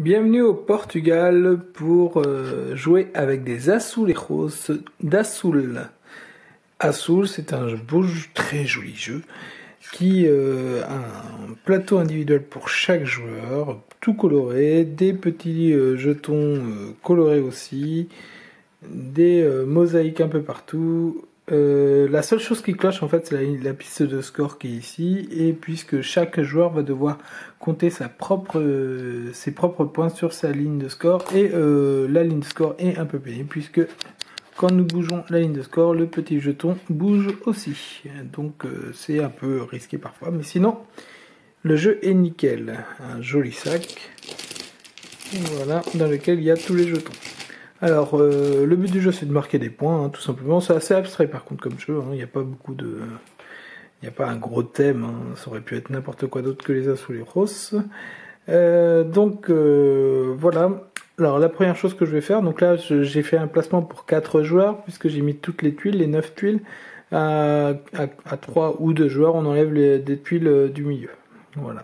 Bienvenue au Portugal pour jouer avec des azulejos d'Azul. Azul, c'est un très joli jeu qui a un plateau individuel pour chaque joueur, tout coloré, des petits jetons colorés aussi, des mosaïques un peu partout. La seule chose qui cloche en fait c'est la piste de score qui est ici, et puisque chaque joueur va devoir compter ses propres points sur sa ligne de score, et la ligne de score est un peu pénible puisque quand nous bougeons la ligne de score, le petit jeton bouge aussi, donc c'est un peu risqué parfois, mais sinon le jeu est nickel. Un joli sac, voilà, dans lequel il y a tous les jetons. Alors, le but du jeu, c'est de marquer des points, hein, tout simplement. C'est assez abstrait, par contre, comme jeu. Il n'y a pas beaucoup de... Il n'y a pas un gros thème. Hein. Ça aurait pu être n'importe quoi d'autre que les azulejos. Voilà. Alors, la première chose que je vais faire... Donc là, j'ai fait un placement pour 4 joueurs, puisque j'ai mis toutes les tuiles, les 9 tuiles. À 3 ou 2 joueurs, on enlève des tuiles du milieu. Voilà.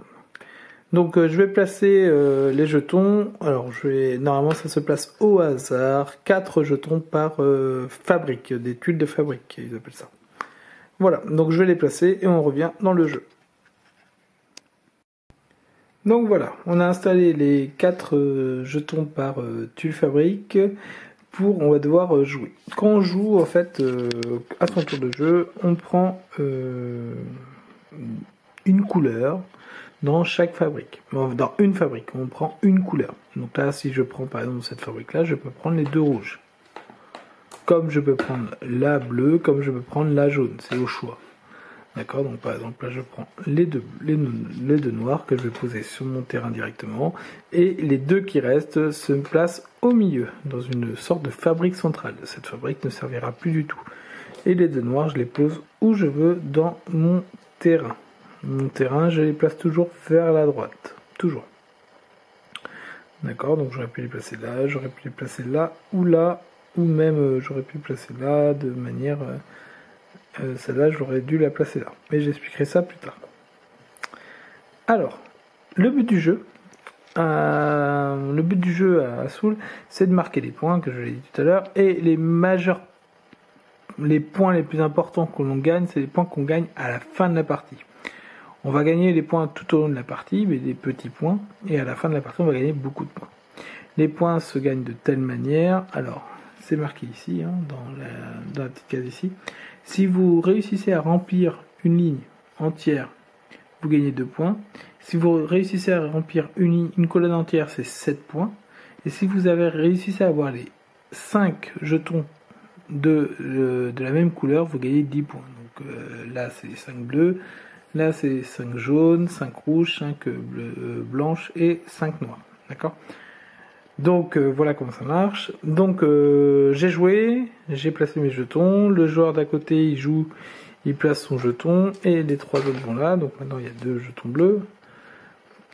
Donc je vais placer les jetons. Alors normalement ça se place au hasard. 4 jetons par fabrique, des tuiles de fabrique, ils appellent ça. Voilà, donc je vais les placer et on revient dans le jeu. Donc voilà, on a installé les 4 jetons par tuile fabrique. On va devoir jouer. Quand on joue, en fait, à son tour de jeu, on prend une couleur dans chaque fabrique. Dans une fabrique, on prend une couleur. Donc là, si je prends par exemple cette fabrique-là, je peux prendre les 2 rouges. Comme je peux prendre la bleue, comme je peux prendre la jaune. C'est au choix. D'accord? Donc par exemple, là, je prends les deux noirs que je vais poser sur mon terrain directement. Et les 2 qui restent se placent au milieu, dans une sorte de fabrique centrale. Cette fabrique ne servira plus du tout. Et les 2 noirs, je les pose où je veux dans mon terrain. Mon terrain, je les place toujours vers la droite. Toujours. D'accord, donc j'aurais pu les placer là, j'aurais pu les placer là, ou même j'aurais pu les placer là, de manière... celle-là, j'aurais dû la placer là. Mais j'expliquerai ça plus tard. Alors, le but du jeu à Azul, c'est de marquer des points, que je l'ai dit tout à l'heure, et les points les plus importants que l'on gagne, c'est les points qu'on gagne à la fin de la partie. On va gagner les points tout au long de la partie, mais des petits points, et à la fin de la partie, on va gagner beaucoup de points. Les points se gagnent de telle manière, alors, c'est marqué ici, hein, dans la petite case ici. Si vous réussissez à remplir une ligne entière, vous gagnez 2 points. Si vous réussissez à remplir une colonne entière, c'est 7 points. Et si vous avez réussi à avoir les 5 jetons de la même couleur, vous gagnez 10 points. Donc là, c'est 5 bleus. Là, c'est 5 jaunes, 5 rouges, 5 blanches et 5 noirs. D'accord? Donc, voilà comment ça marche. Donc, j'ai joué, j'ai placé mes jetons. Le joueur d'à côté, il joue, il place son jeton. Et les 3 autres vont là. Donc, maintenant, il y a 2 jetons bleus.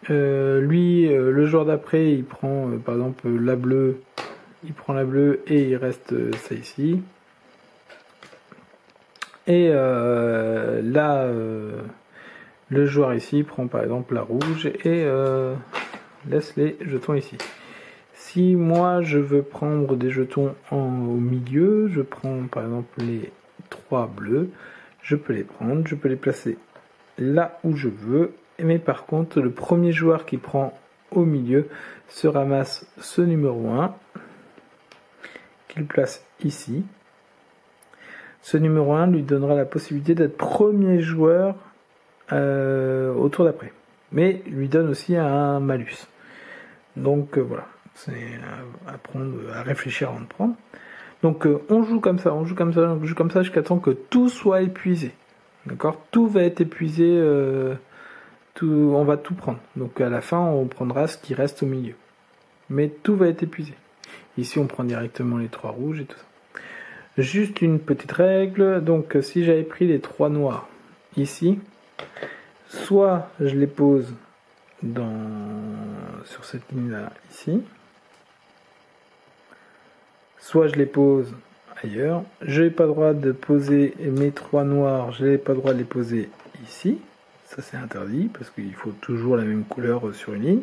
Le joueur d'après, il prend, par exemple, la bleue. Il prend la bleue et il reste ça ici. Et là... le joueur ici prend par exemple la rouge et laisse les jetons ici. Si moi je veux prendre des jetons au milieu, je prends par exemple les 3 bleus, je peux les prendre, je peux les placer là où je veux, mais par contre le premier joueur qui prend au milieu se ramasse ce numéro 1, qu'il place ici. Ce numéro 1 lui donnera la possibilité d'être premier joueur au tour d'après, mais lui donne aussi un malus. Donc voilà, c'est à réfléchir avant de prendre. Donc on joue comme ça jusqu'à temps que tout soit épuisé. D'accord, tout va être épuisé, on va tout prendre. Donc à la fin on prendra ce qui reste au milieu, mais tout va être épuisé. Ici on prend directement les 3 rouges et tout ça. Juste une petite règle, donc si j'avais pris les 3 noirs ici, soit je les pose sur cette ligne là ici, soit je les pose ailleurs. Je n'ai pas le droit de poser mes 3 noirs, je n'ai pas le droit de les poser ici, ça c'est interdit parce qu'il faut toujours la même couleur sur une ligne.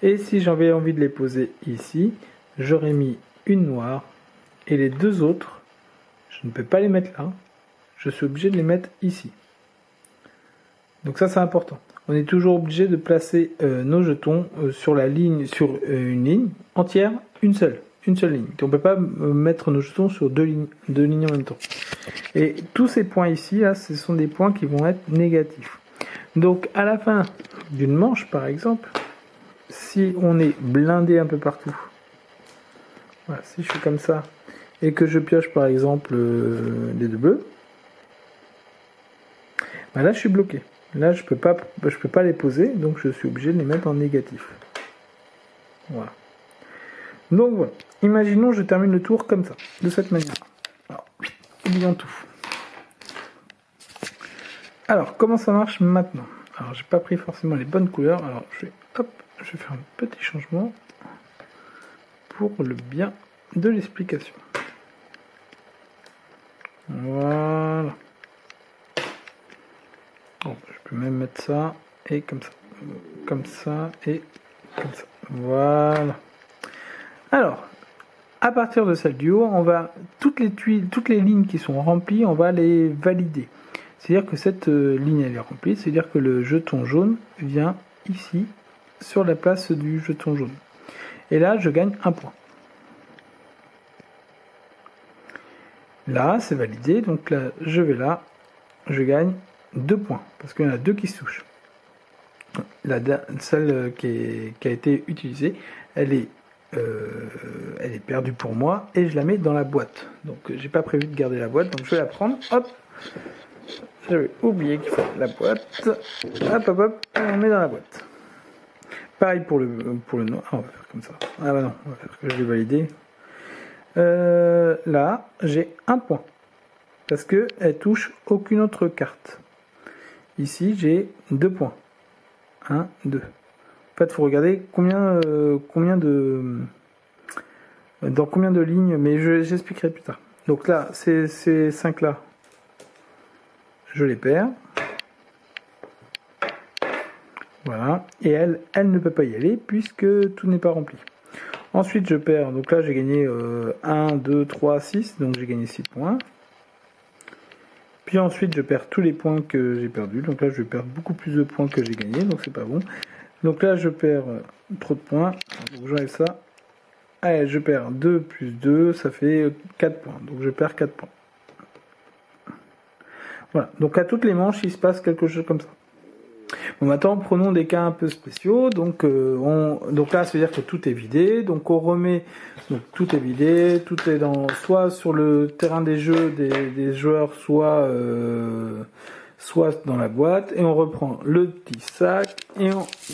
Et si j'avais envie de les poser ici, j'aurais mis une noire et les deux autres, je ne peux pas les mettre là, je suis obligé de les mettre ici. Donc ça c'est important. On est toujours obligé de placer nos jetons sur la ligne, sur une ligne entière, une seule ligne. On ne peut pas mettre nos jetons sur deux lignes en même temps. Et tous ces points ici, là, ce sont des points qui vont être négatifs. Donc à la fin d'une manche par exemple, si on est blindé un peu partout, voilà, si je suis comme ça, et que je pioche par exemple les deux bleus, ben là je suis bloqué. Là je peux pas les poser, donc je suis obligé de les mettre en négatif. Voilà. Donc voilà. Imaginons je termine le tour comme ça, de cette manière. Alors, oublions tout. Alors, comment ça marche maintenant? Alors, j'ai pas pris forcément les bonnes couleurs. Alors, je vais faire un petit changement pour le bien de l'explication. Voilà. Bon, je peux même mettre ça et comme ça et comme ça. Voilà. Alors, à partir de celle du haut, on va toutes les lignes qui sont remplies, on va les valider. C'est-à-dire que cette ligne elle est remplie, c'est-à-dire que le jeton jaune vient ici sur la place du jeton jaune. Et là, je gagne un point. Là, c'est validé, donc là, je vais là, je gagne 2 points, parce qu'il y en a 2 qui se touchent. Celle qui a été utilisée, elle est perdue pour moi, et je la mets dans la boîte. Donc, j'ai pas prévu de garder la boîte, donc je vais la prendre, hop. J'avais oublié qu'il faut la boîte. Hop, on met dans la boîte. Pareil pour le noir. Ah, on va faire comme ça. Ah bah non, on va faire que je l'ai validé. Là, j'ai un point. Parce que elle touche aucune autre carte. Ici, j'ai 2 points. 1, 2. En fait, il faut regarder dans combien de lignes, mais j'expliquerai plus tard. Donc là, ces 5 là, je les perds. Voilà. Et elle ne peut pas y aller puisque tout n'est pas rempli. Ensuite, je perds. Donc là, j'ai gagné 1, 2, 3, 6. Donc j'ai gagné 6 points. Puis ensuite, je perds tous les points que j'ai perdus. Donc là, je vais perdre beaucoup plus de points que j'ai gagné. Donc c'est pas bon. Donc là, je perds trop de points. Donc j'enlève ça. Allez, je perds 2 plus 2. Ça fait 4 points. Donc je perds 4 points. Voilà, donc à toutes les manches, il se passe quelque chose comme ça. Bon, maintenant, prenons des cas un peu spéciaux. Donc là, ça veut dire que tout est vidé. Donc on remet, donc tout est vidé, tout est soit sur le terrain des jeux des joueurs, soit dans la boîte. Et on reprend le petit sac et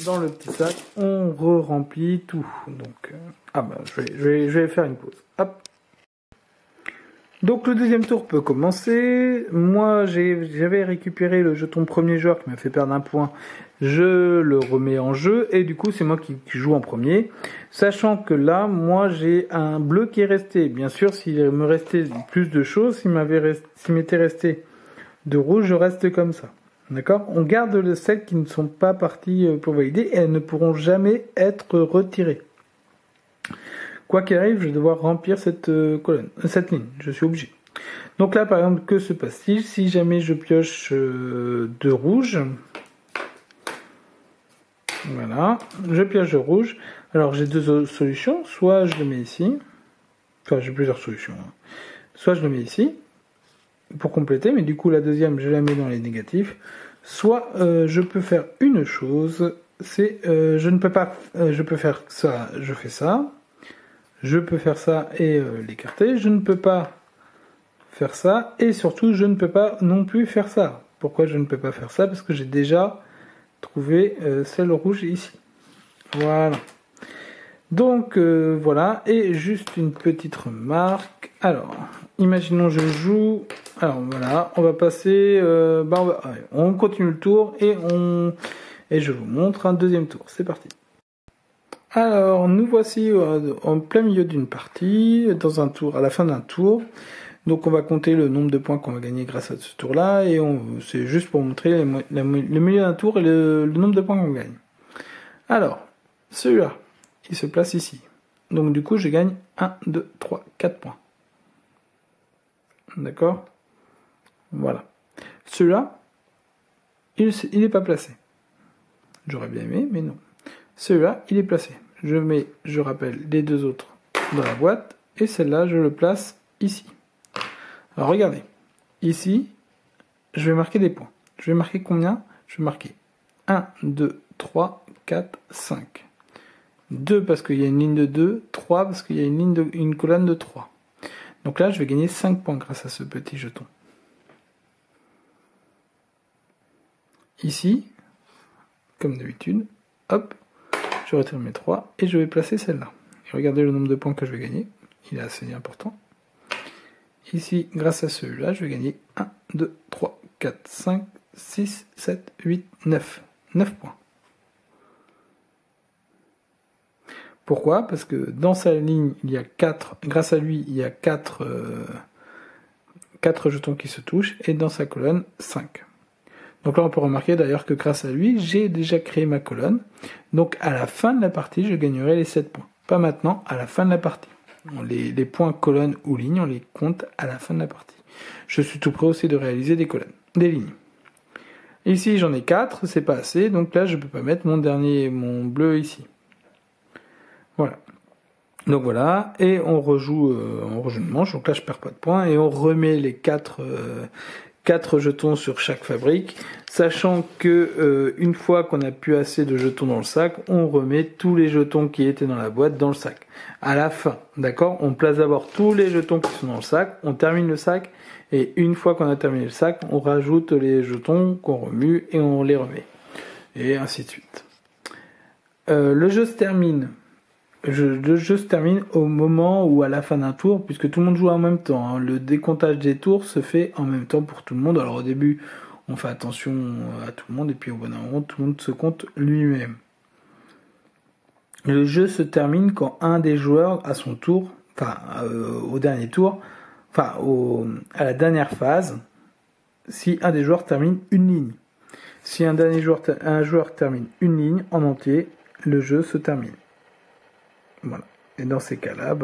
dans le petit sac, on re-remplit tout. Donc je vais faire une pause. Hop. Donc le deuxième tour peut commencer. Moi j'avais récupéré le jeton premier joueur qui m'a fait perdre un point. Je le remets en jeu et du coup c'est moi qui joue en premier. Sachant que là moi j'ai un bleu qui est resté. Bien sûr s'il me restait plus de choses, s'il m'était resté de rouge, je reste comme ça. D'accord? On garde celles qui ne sont pas parties pour valider et elles ne pourront jamais être retirées. Quoi qu'il arrive, je vais devoir remplir cette ligne. Je suis obligé. Donc là, par exemple, que se passe-t-il si jamais je pioche 2 rouges? Voilà, je pioche 2 rouges. Alors j'ai 2 solutions. Soit je le mets ici. Enfin, j'ai plusieurs solutions. Soit je le mets ici pour compléter, mais du coup la deuxième, je la mets dans les négatifs. Soit je peux faire une chose, c'est je ne peux pas, je peux faire ça, je fais ça. Je peux faire ça et l'écarter. Je ne peux pas faire ça. Et surtout, je ne peux pas non plus faire ça. Pourquoi je ne peux pas faire ça? Parce que j'ai déjà trouvé celle rouge ici. Voilà. Donc, voilà. Et juste une petite remarque. Alors, imaginons je joue. Alors, voilà. On va passer... on continue le tour et je vous montre un deuxième tour. C'est parti. Alors, nous voici en plein milieu d'une partie, dans un tour, à la fin d'un tour. Donc, on va compter le nombre de points qu'on va gagner grâce à ce tour-là, et c'est juste pour montrer le milieu d'un tour et le nombre de points qu'on gagne. Alors, Celui-là, il se place ici. Donc du coup, je gagne 1, 2, 3, 4 points. D'accord? Voilà. Celui-là, il n'est pas placé. J'aurais bien aimé, mais non. Celui-là, il est placé. Je rappelle, les deux autres dans la boîte, et celle-là, je le place ici. Alors regardez, ici, je vais marquer des points. Je vais marquer combien? Je vais marquer 1, 2, 3, 4, 5. 2 parce qu'il y a une ligne de 2, 3 parce qu'il y a une colonne de 3. Donc là, je vais gagner 5 points grâce à ce petit jeton. Ici, comme d'habitude, hop, je retire mes 3 et je vais placer celle-là. Et regardez le nombre de points que je vais gagner, il est assez important. Ici, grâce à celui-là, je vais gagner 1, 2, 3, 4, 5, 6, 7, 8, 9. 9 points. Pourquoi? Parce que dans sa ligne, il y a 4, grâce à lui, il y a 4 jetons qui se touchent, et dans sa colonne, 5. Donc là, on peut remarquer d'ailleurs que grâce à lui, j'ai déjà créé ma colonne. Donc à la fin de la partie, je gagnerai les 7 points. Pas maintenant, à la fin de la partie. Les points colonne ou ligne, on les compte à la fin de la partie. Je suis tout prêt aussi de réaliser des colonnes, des lignes. Ici, j'en ai 4, c'est pas assez, donc là, je peux pas mettre mon bleu ici. Voilà. Donc voilà, et on rejoue une manche, donc là je perds pas de points, et on remet les 4 jetons sur chaque fabrique, sachant que une fois qu'on a plus assez de jetons dans le sac, on remet tous les jetons qui étaient dans la boîte dans le sac. À la fin, d'accord? On place d'abord tous les jetons qui sont dans le sac, on termine le sac, et une fois qu'on a terminé le sac, on rajoute les jetons qu'on remue et on les remet. Et ainsi de suite. Le jeu se termine. Le jeu se termine au moment où à la fin d'un tour, puisque tout le monde joue en même temps. Hein. Le décomptage des tours se fait en même temps pour tout le monde. Alors au début, on fait attention à tout le monde, et puis au bout d'un moment, tout le monde se compte lui-même. Le jeu se termine quand un des joueurs, à son tour, au dernier tour, à la dernière phase, si un des joueurs termine une ligne. Si un joueur termine une ligne en entier, le jeu se termine. Voilà. Et dans ces cas-là,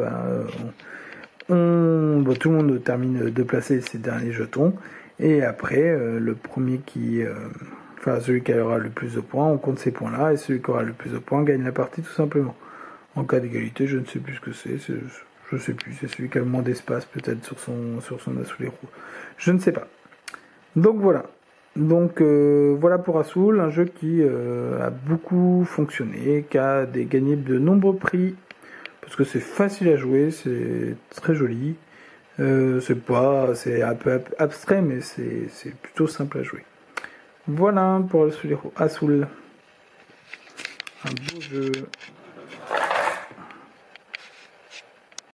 tout le monde termine de placer ses derniers jetons. Et après, le premier celui qui aura le plus de points, on compte ces points-là. Et celui qui aura le plus de points gagne la partie tout simplement. En cas d'égalité, je ne sais plus ce que c'est. Je ne sais plus. C'est celui qui a le moins d'espace peut-être sur son as sous les roues. Je ne sais pas. Donc voilà. Donc voilà pour Azul, un jeu qui a beaucoup fonctionné, qui a gagné de nombreux prix. Parce que c'est facile à jouer, c'est très joli. C'est un peu abstrait, mais c'est plutôt simple à jouer. Voilà pour Azul. Un beau jeu.